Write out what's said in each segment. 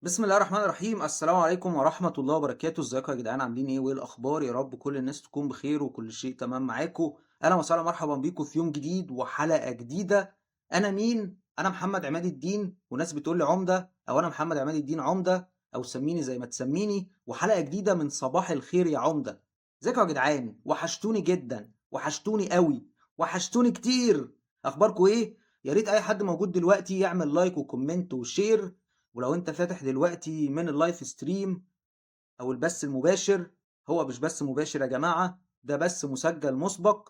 بسم الله الرحمن الرحيم، السلام عليكم ورحمة الله وبركاته. ازيكم يا جدعان؟ عاملين ايه وايه الاخبار؟ يا رب كل الناس تكون بخير وكل شيء تمام معاكم. اهلا وسهلا، مرحبا بيكم في يوم جديد وحلقة جديدة. انا مين؟ انا محمد عماد الدين، وناس بتقول لي عمدة، او انا محمد عماد الدين عمدة، او سميني زي ما تسميني. وحلقة جديدة من صباح الخير يا عمدة. ازيكم يا جدعان؟ وحشتوني جدا، وحشتوني قوي، وحشتوني كتير. اخباركم ايه؟ يا ريت اي حد موجود دلوقتي يعمل لايك وكومنت وشير. ولو انت فاتح دلوقتي من اللايف ستريم او البث المباشر، هو مش بث مباشر يا جماعة، ده بث مسجل مسبق.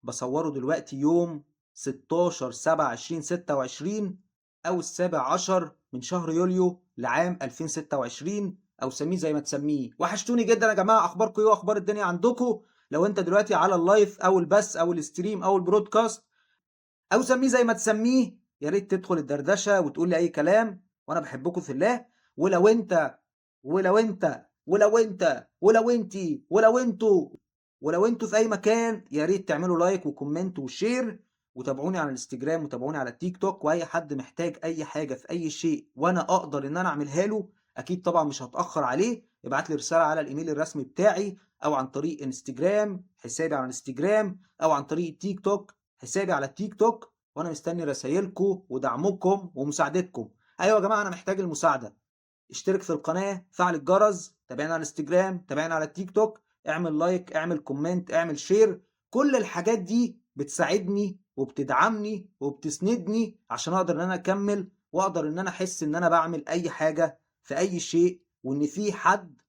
بصوره دلوقتي يوم 16/7/2026 او ال17 من شهر يوليو لعام 2026، او سميه زي ما تسميه. وحشتوني جدا يا جماعة. اخباركم ايه واخبار الدنيا عندكم؟ لو انت دلوقتي على اللايف او البث او الستريم او البرودكاست، او سميه زي ما تسميه، يا ريت تدخل الدردشه وتقول لي اي كلام، وانا بحبكم في الله. ولو انت ولو انت ولو انت ولو انتي ولو انتوا ولو انتوا في اي مكان، يا ريت تعملوا لايك وكومنت وشير. وتابعوني على الانستجرام وتابعوني على التيك توك. واي حد محتاج اي حاجه في اي شيء وانا اقدر ان انا اعملها له، اكيد طبعا مش هتاخر عليه. ابعت لي رساله على الايميل الرسمي بتاعي، او عن طريق انستجرام حسابي على الانستجرام، او عن طريق التيك توك حسابي على التيك توك. وانا مستني رسايلكم ودعمكم ومساعدتكم. ايوه يا جماعه، انا محتاج المساعده. اشترك في القناه، فعل الجرس، تابعنا على الانستجرام، تابعنا على التيك توك، اعمل لايك، اعمل كومنت، اعمل شير. كل الحاجات دي بتساعدني وبتدعمني وبتسندني عشان اقدر ان انا اكمل، واقدر ان انا احس ان انا بعمل اي حاجه في اي شيء، وان في حد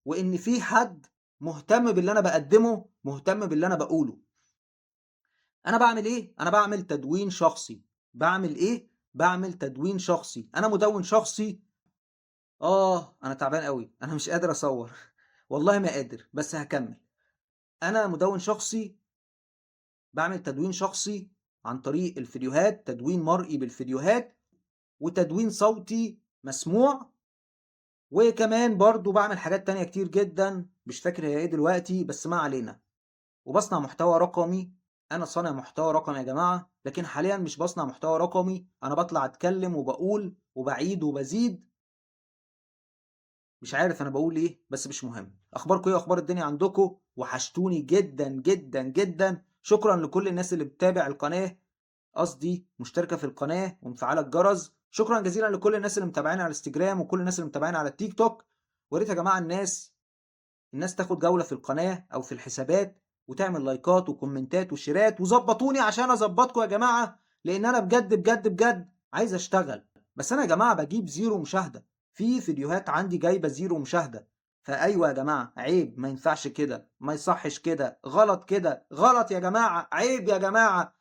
وان في حد مهتم باللي انا بقدمه، مهتم باللي انا بقوله. انا بعمل ايه؟ انا بعمل تدوين شخصي. بعمل ايه؟ بعمل تدوين شخصي. انا مدون شخصي. انا تعبان قوي، انا مش قادر اصور. والله ما قادر، بس هكمل. انا مدون شخصي، بعمل تدوين شخصي عن طريق الفيديوهات، تدوين مرئي بالفيديوهات، وتدوين صوتي مسموع. وكمان برضو بعمل حاجات تانية كتير جدا، مش فاكر هي ايه دلوقتي، بس ما علينا. وبصنع محتوى رقمي. انا صانع محتوى رقمي يا جماعه، لكن حاليا مش بصنع محتوى رقمي، انا بطلع اتكلم وبقول وبعيد وبزيد. مش عارف انا بقول ايه، بس مش مهم. اخباركم ايه؟ اخبار الدنيا عندكم؟ وحشتوني جدا جدا جدا. شكرا لكل الناس اللي بتتابع القناه، قصدي مشتركه في القناه ومفعله الجرس. شكرا جزيلا لكل الناس اللي متابعيني على الانستجرام وكل الناس اللي متابعيني على التيك توك. وريت يا جماعه الناس تاخد جولة في القناة أو في الحسابات، وتعمل لايكات وكومنتات وشيرات، وظبطوني عشان أظبطكم يا جماعة. لأن أنا بجد بجد بجد عايز أشتغل. بس أنا يا جماعة بجيب زيرو مشاهدة. في فيديوهات عندي جايبة زيرو مشاهدة. فأيوة يا جماعة، عيب، ما ينفعش كده، ما يصحش كده، غلط كده، غلط يا جماعة، عيب يا جماعة.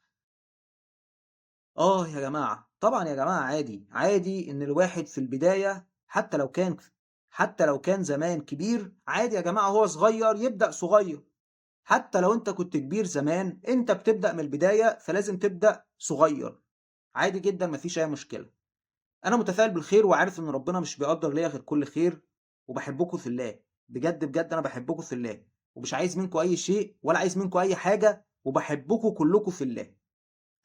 يا جماعة، طبعا يا جماعة، عادي عادي إن الواحد في البداية، حتى لو كان زمان كبير، عادي يا جماعة، هو صغير يبدأ صغير. حتى لو انت كنت كبير زمان، انت بتبدأ من البداية، فلازم تبدأ صغير. عادي جدا، مفيش اي مشكلة. انا متفائل بالخير، وعارف ان ربنا مش بيقدر ليا غير كل خير. وبحبكم في الله. بجد بجد انا بحبكم في الله. ومش عايز منكم اي شيء ولا عايز منكم اي حاجة، وبحبكم كلكم في الله.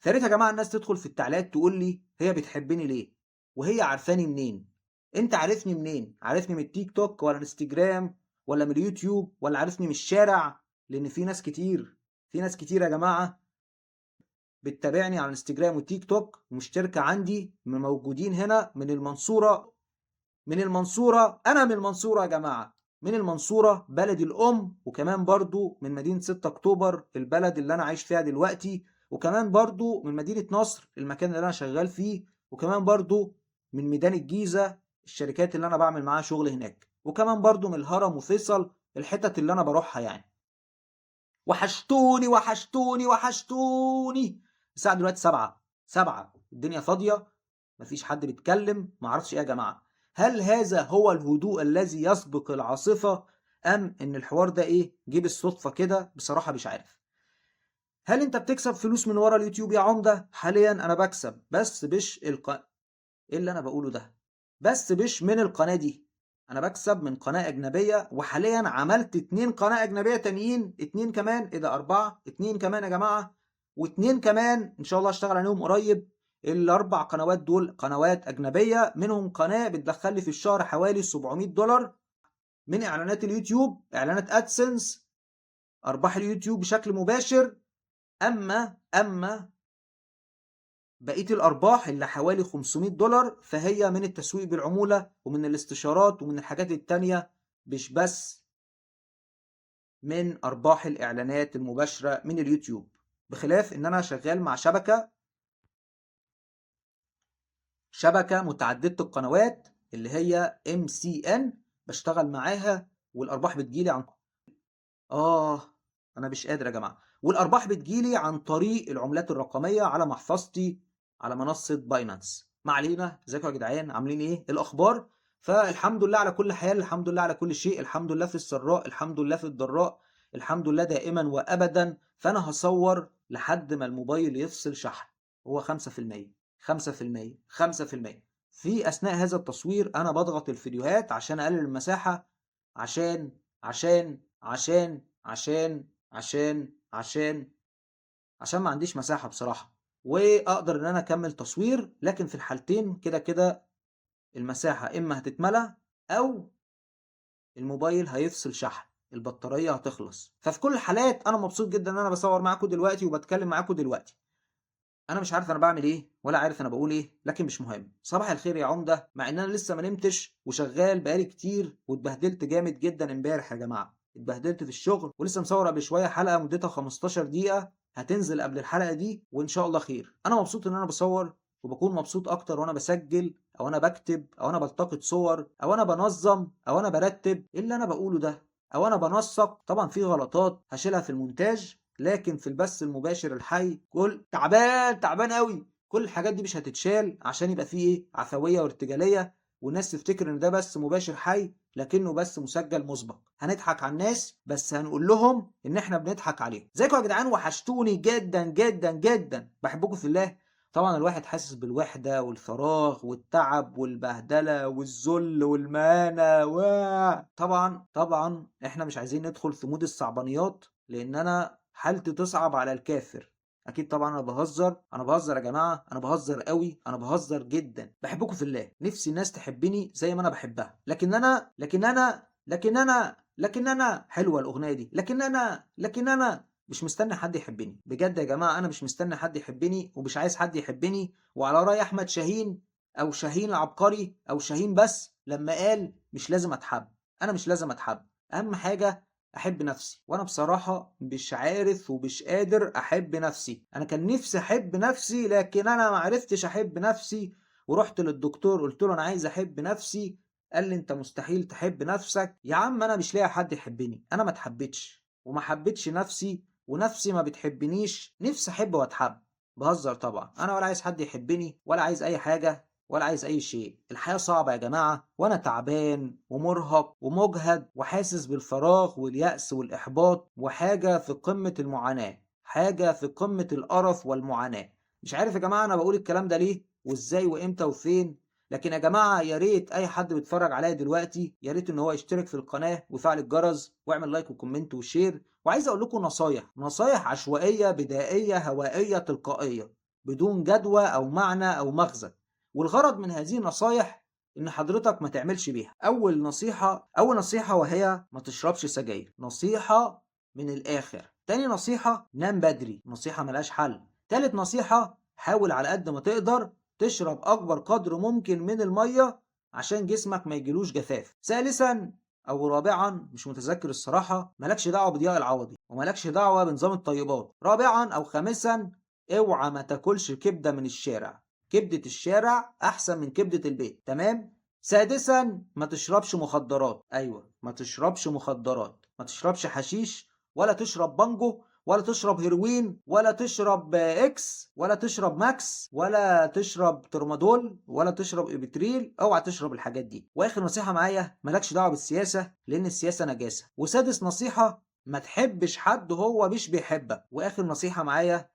فياريت يا جماعة الناس تدخل في التعليقات تقول لي هي بتحبني ليه، وهي عارفاني منين. انت عارفني منين؟ عارفني من التيك توك ولا الانستجرام ولا من اليوتيوب، ولا عارفني من الشارع؟ لان في ناس كتير يا جماعة بتتابعني على الانستجرام والتيك توك ومشتركة عندي، موجودين هنا من المنصورة. انا من المنصورة يا جماعة. من المنصورة بلدي الام، وكمان برضو من مدينة 6 اكتوبر البلد اللي انا عايش فيها دلوقتي، وكمان برضو من مدينة نصر المكان اللي انا شغال فيه، وكمان برضو من ميدان الجيزة الشركات اللي انا بعمل معاها شغل هناك، وكمان برضو من الهرم وفيصل الحتت اللي انا بروحها يعني. وحشتوني وحشتوني وحشتوني. الساعة دلوقتي 7 الدنيا فاضية، مفيش حد بيتكلم، معرفش ايه يا جماعة. هل هذا هو الهدوء الذي يسبق العاصفة، ام ان الحوار ده ايه جه بالصدفة كده؟ بصراحة مش عارف. هل انت بتكسب فلوس من ورا اليوتيوب يا عمدة؟ حاليا انا بكسب، بس مش ايه اللي انا بقوله ده؟ بس مش من القناة دي. انا بكسب من قناة اجنبية، وحاليا عملت 2 قناة اجنبية تانيين، 2 كمان، ايه ده، 4، 2 كمان يا جماعة. و2 كمان ان شاء الله اشتغل عليهم قريب. ال4 قنوات دول قنوات أجنبية، منهم قناة بتدخل لي في الشهر حوالي $700 من إعلانات اليوتيوب، إعلانات أدسنس، أرباح اليوتيوب بشكل مباشر. أما بقية الأرباح اللي حوالي $500 فهي من التسويق بالعمولة ومن الاستشارات ومن الحاجات التانية، مش بس من أرباح الإعلانات المباشرة من اليوتيوب. بخلاف إن أنا شغال مع شبكة متعددة القنوات اللي هي MCN، بشتغل معاها والأرباح بتجيلي أنا مش قادر يا جماعة. والأرباح بتجيلي عن طريق العملات الرقمية على محفظتي على منصة باينانس. ما علينا، ازيكم يا جدعان، عاملين ايه؟ الأخبار؟ فالحمد لله على كل حال، الحمد لله على كل شيء، الحمد لله في السراء، الحمد لله في الضراء، الحمد لله دائما وأبدا. فأنا هصور لحد ما الموبايل يفصل شحن. هو 5%، 5%، 5%. في أثناء هذا التصوير أنا بضغط الفيديوهات عشان أقلل المساحة، عشان عشان عشان عشان عشان عشان عشان ما عنديش مساحة بصراحة، وأقدر إن أنا أكمل تصوير. لكن في الحالتين كده كده المساحة إما هتتملى أو الموبايل هيفصل شحن، البطارية هتخلص. ففي كل الحالات أنا مبسوط جدا إن أنا بصور معاكم دلوقتي وبتكلم معاكم دلوقتي. أنا مش عارف أنا بعمل إيه ولا عارف أنا بقول إيه، لكن مش مهم. صباح الخير يا عمدة، مع إن أنا لسه ما نمتش وشغال بقالي كتير واتبهدلت جامد جدا امبارح يا جماعة. اتبهدلت في الشغل ولسه مصور قبل شوية حلقة مدتها 15 دقيقة هتنزل قبل الحلقة دي، وإن شاء الله خير. أنا مبسوط إن أنا بصور، وبكون مبسوط أكتر وأنا بسجل أو أنا بكتب أو أنا بلتقط صور أو أنا بنظم أو أنا برتب اللي أنا بقوله ده، أو أنا بنسق. طبعا في غلطات هشيلها في المونتاج، لكن في البث المباشر الحي كل تعبان قوي. كل الحاجات دي مش هتتشال عشان يبقى فيه ايه، عفويه وارتجاليه، والناس تفتكر ان ده بث مباشر حي لكنه بث مسجل مسبق. هنضحك على الناس بس هنقول لهم ان احنا بنضحك عليهم. ازيكم يا جدعان، وحشتوني جدا جدا جدا، بحبكم في الله. طبعا الواحد حاسس بالوحده والفراغ والتعب والبهدله والذل والمهانه طبعا احنا مش عايزين ندخل في مود الصعبانيات، لان انا حالتي تصعب على الكافر. اكيد طبعا انا بهزر يا جماعه، انا بهزر قوي، انا بهزر جدا. بحبكم في الله، نفسي الناس تحبني زي ما انا بحبها. لكن انا حلوه الاغنيه دي. لكن انا مش مستني حد يحبني بجد يا جماعه. انا مش مستني حد يحبني ومش عايز حد يحبني. وعلى راي احمد شاهين او شاهين العبقري او شاهين بس لما قال مش لازم اتحب، انا مش لازم اتحب، اهم حاجه احب نفسي. وانا بصراحة مش عارف ومش قادر احب نفسي. انا كان نفسي احب نفسي لكن انا ما عرفتش احب نفسي. ورحت للدكتور قلت له انا عايز احب نفسي، قال لي انت مستحيل تحب نفسك. يا عم انا مش لاقي حد يحبني، انا ما اتحبتش وما حبيتش نفسي ونفسي ما بتحبنيش. نفسي احب واتحب. بهزر طبعا، انا ولا عايز حد يحبني ولا عايز اي حاجة ولا عايز اي شيء. الحياة صعبة يا جماعة، وانا تعبان ومرهق ومجهد وحاسس بالفراغ واليأس والإحباط، وحاجة في قمة المعاناة، حاجة في قمة القرف والمعاناة. مش عارف يا جماعة انا بقول الكلام ده ليه وازاي وامتى وفين. لكن يا جماعة يا ريت اي حد بيتفرج عليا دلوقتي يا ريت ان هو يشترك في القناة ويفعل الجرس ويعمل لايك وكومنت وشير. وعايز اقول لكم نصايح عشوائية بدائية هوائية تلقائية بدون جدوى او معنى او مغزى. والغرض من هذه النصايح ان حضرتك ما تعملش بيها. اول نصيحة وهي ما تشربش سجاير، نصيحة من الاخر. تاني نصيحة نام بدري، نصيحة ملهاش حل. تالت نصيحة حاول على قد ما تقدر تشرب اكبر قدر ممكن من المية عشان جسمك ما يجيلوش جفاف. ثالثا او رابعا مش متذكر الصراحة، مالكش دعوة بضياء العوضي ومالكش دعوة بنظام الطيبات. رابعا او خامسا اوعى ما تاكلش كبدة من الشارع، كبدة الشارع احسن من كبدة البيت، تمام. سادسا ما تشربش مخدرات، ايوه ما تشربش مخدرات، ما تشربش حشيش ولا تشرب بانجو ولا تشرب هيروين ولا تشرب اكس ولا تشرب ماكس ولا تشرب ترمادول ولا تشرب ابيتريل. اوعى تشرب الحاجات دي. واخر نصيحة معايا مالكش دعوة بالسياسة لان السياسة نجاسة. وسادس نصيحة ما تحبش حد هو مش بيحبك. واخر نصيحة معايا